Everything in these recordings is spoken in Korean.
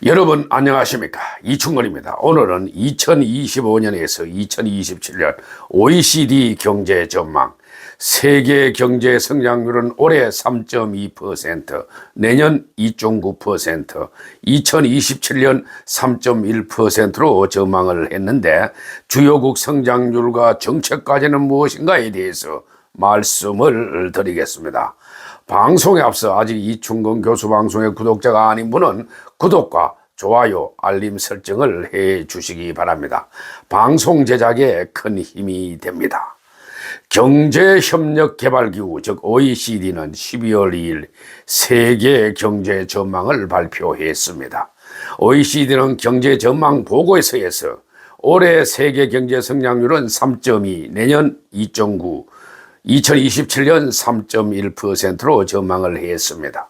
여러분 안녕하십니까, 이충건입니다. 오늘은 2025년에서 2027년 OECD 경제 전망. 세계 경제 성장률은 올해 3.2%, 내년 2.9%, 2027년 3.1%로 전망을 했는데, 주요국 성장률과 정책 과제는 무엇인가에 대해서 말씀을 드리겠습니다. 방송에 앞서 아직 이충건 교수 방송의 구독자가 아닌 분은 구독과 좋아요, 알림 설정을 해 주시기 바랍니다. 방송 제작에 큰 힘이 됩니다. 경제협력개발기구 즉 OECD는 12월 2일 세계 경제 전망을 발표했습니다. OECD는 경제 전망 보고서에서 올해 세계 경제 성장률은 3.2, 내년 2.9, 2027년 3.1%로 전망을 했습니다.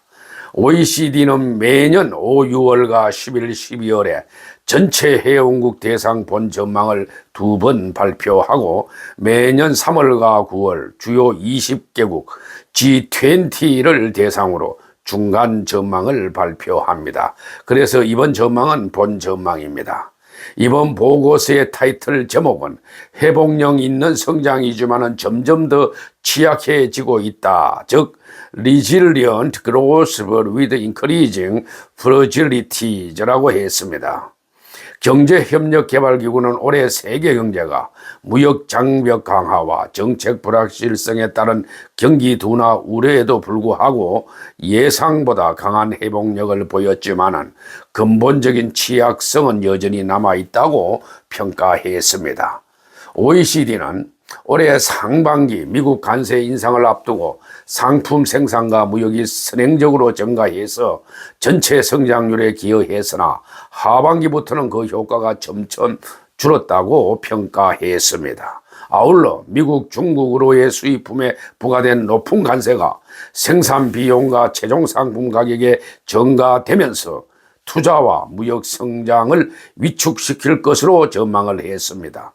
OECD는 매년 5, 6월과 11, 12월에 전체 회원국 대상 본 전망을 2번 발표하고 매년 3월과 9월 주요 20개국 G20를 대상으로 중간 전망을 발표합니다. 그래서 이번 전망은 본 전망입니다. 이번 보고서의 타이틀 제목은 회복력 있는 성장이지만 점점 더 취약해지고 있다. 즉 Resilient Growth with Increasing Fragility라고 했습니다. 경제협력개발기구는 올해 세계 경제가 무역 장벽 강화와 정책 불확실성에 따른 경기 둔화 우려에도 불구하고 예상보다 강한 회복력을 보였지만 근본적인 취약성은 여전히 남아있다고 평가했습니다. OECD는 올해 상반기 미국 관세 인상을 앞두고 상품 생산과 무역이 선행적으로 증가해서 전체 성장률에 기여했으나 하반기부터는 그 효과가 점점 줄었다고 평가했습니다. 아울러 미국, 중국으로의 수입품에 부과된 높은 관세가 생산 비용과 최종 상품 가격에 전가되면서 투자와 무역 성장을 위축시킬 것으로 전망을 했습니다.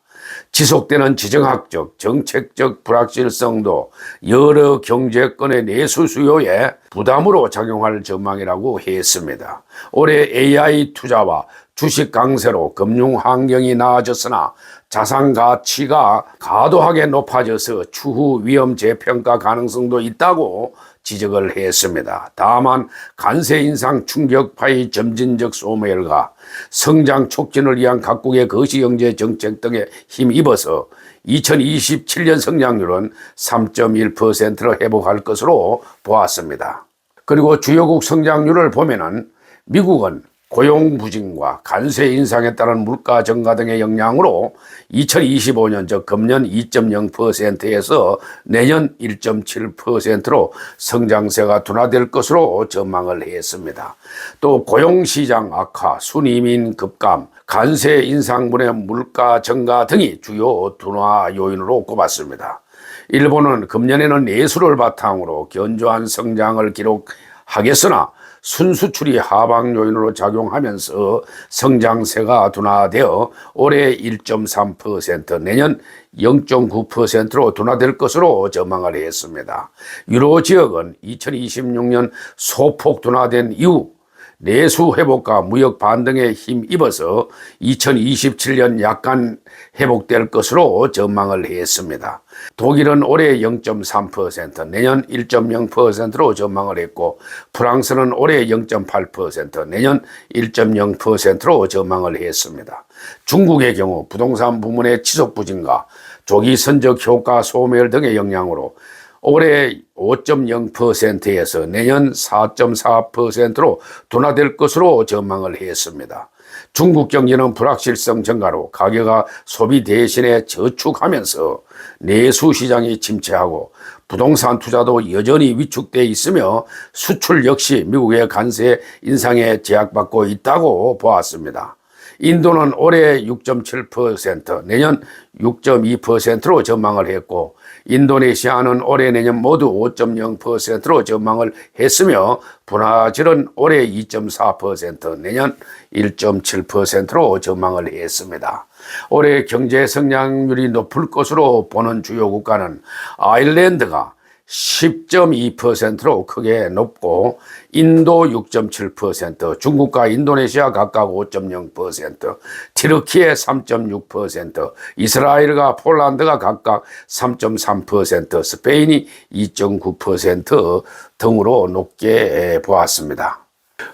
지속되는 지정학적, 정책적 불확실성도 여러 경제권의 내수 수요에 부담으로 작용할 전망이라고 했습니다. 올해 AI 투자와 주식 강세로 금융 환경이 나아졌으나 자산 가치가 과도하게 높아져서 추후 위험 재평가 가능성도 있다고 지적을 했습니다. 다만 관세 인상 충격파의 점진적 소멸과 성장 촉진을 위한 각국의 거시경제 정책 등에 힘입어서 2027년 성장률은 3.1%로 회복할 것으로 보았습니다. 그리고 주요국 성장률을 보면은 미국은 고용 부진과 관세 인상에 따른 물가 증가 등의 영향으로 2025년 즉 금년 2.0%에서 내년 1.7%로 성장세가 둔화될 것으로 전망을 했습니다. 또 고용시장 악화, 순이민 급감, 관세 인상분의 물가 증가 등이 주요 둔화 요인으로 꼽았습니다. 일본은 금년에는 내수를 바탕으로 견조한 성장을 기록하겠으나 순수출이 하방 요인으로 작용하면서 성장세가 둔화되어 올해 1.3%, 내년 0.9%로 둔화될 것으로 전망을 했습니다. 유로 지역은 2026년 소폭 둔화된 이후 내수 회복과 무역 반등에 힘입어서 2027년 약간 회복될 것으로 전망을 했습니다. 독일은 올해 0.3%, 내년 1.0%로 전망을 했고 프랑스는 올해 0.8%, 내년 1.0%로 전망을 했습니다. 중국의 경우 부동산 부문의 지속 부진과 조기 선적 효과 소멸 등의 영향으로 올해 5.0%에서 내년 4.4%로 둔화될 것으로 전망을 했습니다. 중국 경제는 불확실성 증가로 가계가 소비 대신에 저축하면서 내수 시장이 침체하고 부동산 투자도 여전히 위축되어 있으며 수출 역시 미국의 관세 인상에 제약받고 있다고 보았습니다. 인도는 올해 6.7%, 내년 6.2%로 전망을 했고 인도네시아는 올해 내년 모두 5.0%로 전망을 했으며 브라질은 올해 2.4%, 내년 1.7%로 전망을 했습니다. 올해 경제 성장률이 높을 것으로 보는 주요 국가는 아일랜드가 10.2%로 크게 높고 인도 6.7%, 중국과 인도네시아 각각 5.0%, 튀르키예 3.6%, 이스라엘과 폴란드가 각각 3.3%, 스페인이 2.9% 등으로 높게 보았습니다.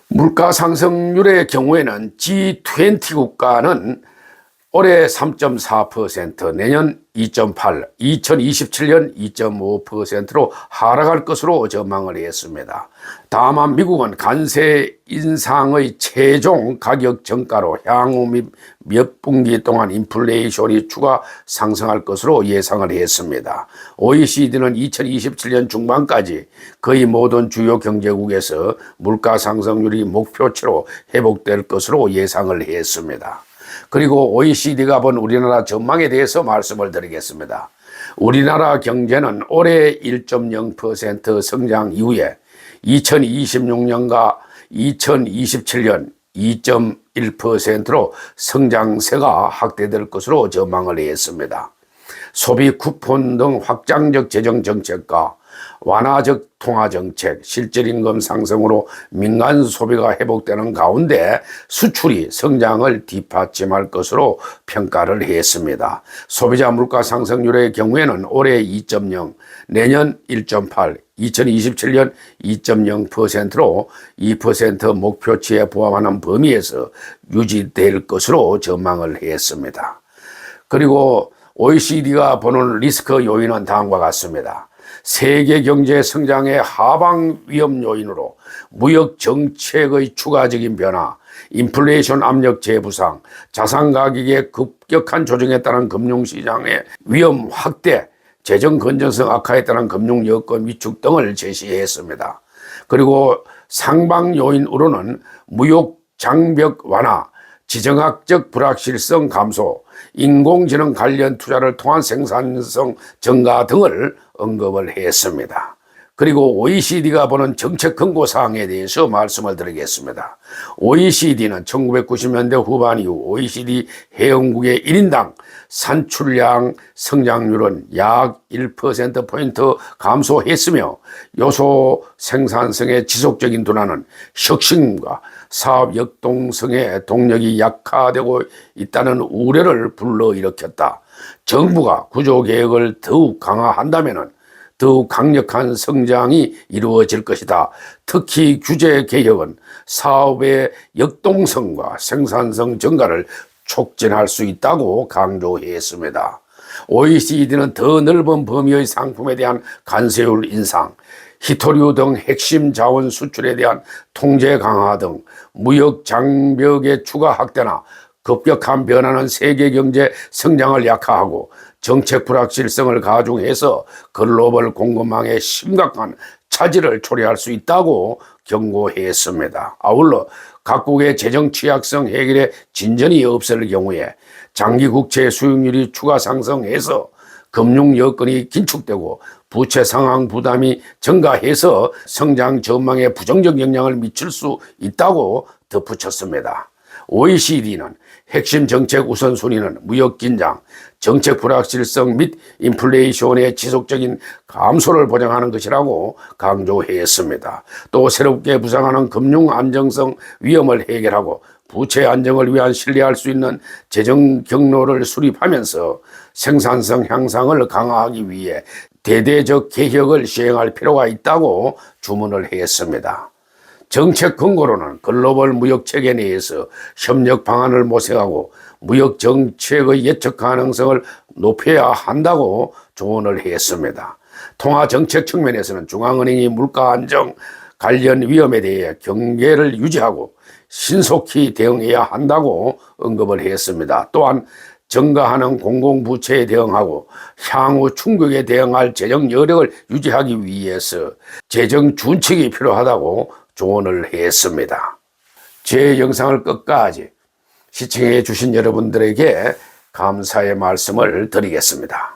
물가 상승률의 경우에는 G20 국가는 올해 3.4%, 내년 2.8%, 2027년 2.5%로 하락할 것으로 전망을 했습니다. 다만 미국은 관세 인상의 최종 가격 정가로 향후 몇 분기 동안 인플레이션이 추가 상승할 것으로 예상을 했습니다. OECD는 2027년 중반까지 거의 모든 주요 경제국에서 물가 상승률이 목표치로 회복될 것으로 예상을 했습니다. 그리고 OECD가 본 우리나라 전망에 대해서 말씀을 드리겠습니다. 우리나라 경제는 올해 1.0% 성장 이후에 2026년과 2027년 2.1%로 성장세가 확대될 것으로 전망을 했습니다. 소비 쿠폰 등 확장적 재정 정책과 완화적 통화정책, 실질임금 상승으로 민간 소비가 회복되는 가운데 수출이 성장을 뒷받침할 것으로 평가를 했습니다. 소비자 물가 상승률의 경우에는 올해 2.0, 내년 1.8, 2027년 2.0%로 2% 목표치에 포함하는 범위에서 유지될 것으로 전망을 했습니다. 그리고 OECD가 보는 리스크 요인은 다음과 같습니다. 세계 경제 성장의 하방 위험 요인으로 무역 정책의 추가적인 변화, 인플레이션 압력 재부상, 자산 가격의 급격한 조정에 따른 금융시장의 위험 확대, 재정 건전성 악화에 따른 금융 여건 위축 등을 제시했습니다. 그리고 상방 요인으로는 무역 장벽 완화, 지정학적 불확실성 감소, 인공지능 관련 투자를 통한 생산성 증가 등을 언급을 했습니다. 그리고 OECD가 보는 정책 권고 사항에 대해서 말씀을 드리겠습니다. OECD는 1990년대 후반 이후 OECD 회원국의 1인당 산출량 성장률은 약 1%포인트 감소했으며 요소 생산성의 지속적인 둔화는 혁신과 사업 역동성의 동력이 약화되고 있다는 우려를 불러일으켰다. 정부가 구조개혁을 더욱 강화한다면 더욱 강력한 성장이 이루어질 것이다. 특히 규제개혁은 사업의 역동성과 생산성 증가를 촉진할 수 있다고 강조했습니다. OECD는 더 넓은 범위의 상품에 대한 관세율 인상, 히토류 등 핵심 자원 수출에 대한 통제 강화 등 무역 장벽의 추가 확대나 급격한 변화는 세계 경제 성장을 약화하고 정책 불확실성을 가중해서 글로벌 공급망에 심각한 차질을 초래할 수 있다고 경고했습니다. 아울러 각국의 재정 취약성 해결에 진전이 없을 경우에 장기 국채 수익률이 추가 상승해서 금융 여건이 긴축되고 부채 상황 부담이 증가해서 성장 전망에 부정적 영향을 미칠 수 있다고 덧붙였습니다. OECD는 핵심 정책 우선순위는 무역 긴장, 정책 불확실성 및 인플레이션의 지속적인 감소를 보장하는 것이라고 강조했습니다. 또 새롭게 부상하는 금융 안정성 위험을 해결하고 부채 안정을 위한 신뢰할 수 있는 재정 경로를 수립하면서 생산성 향상을 강화하기 위해 대대적 개혁을 시행할 필요가 있다고 주문을 했습니다. 정책 근거로는 글로벌 무역 체계 내에서 협력 방안을 모색하고 무역 정책의 예측 가능성을 높여야 한다고 조언을 했습니다. 통화 정책 측면에서는 중앙은행이 물가 안정 관련 위험에 대해 경계를 유지하고 신속히 대응해야 한다고 언급을 했습니다. 또한 증가하는 공공부채에 대응하고 향후 충격에 대응할 재정 여력을 유지하기 위해서 재정 준칙이 필요하다고 조언을 했습니다. 제 영상을 끝까지 시청해 주신 여러분들에게 감사의 말씀을 드리겠습니다.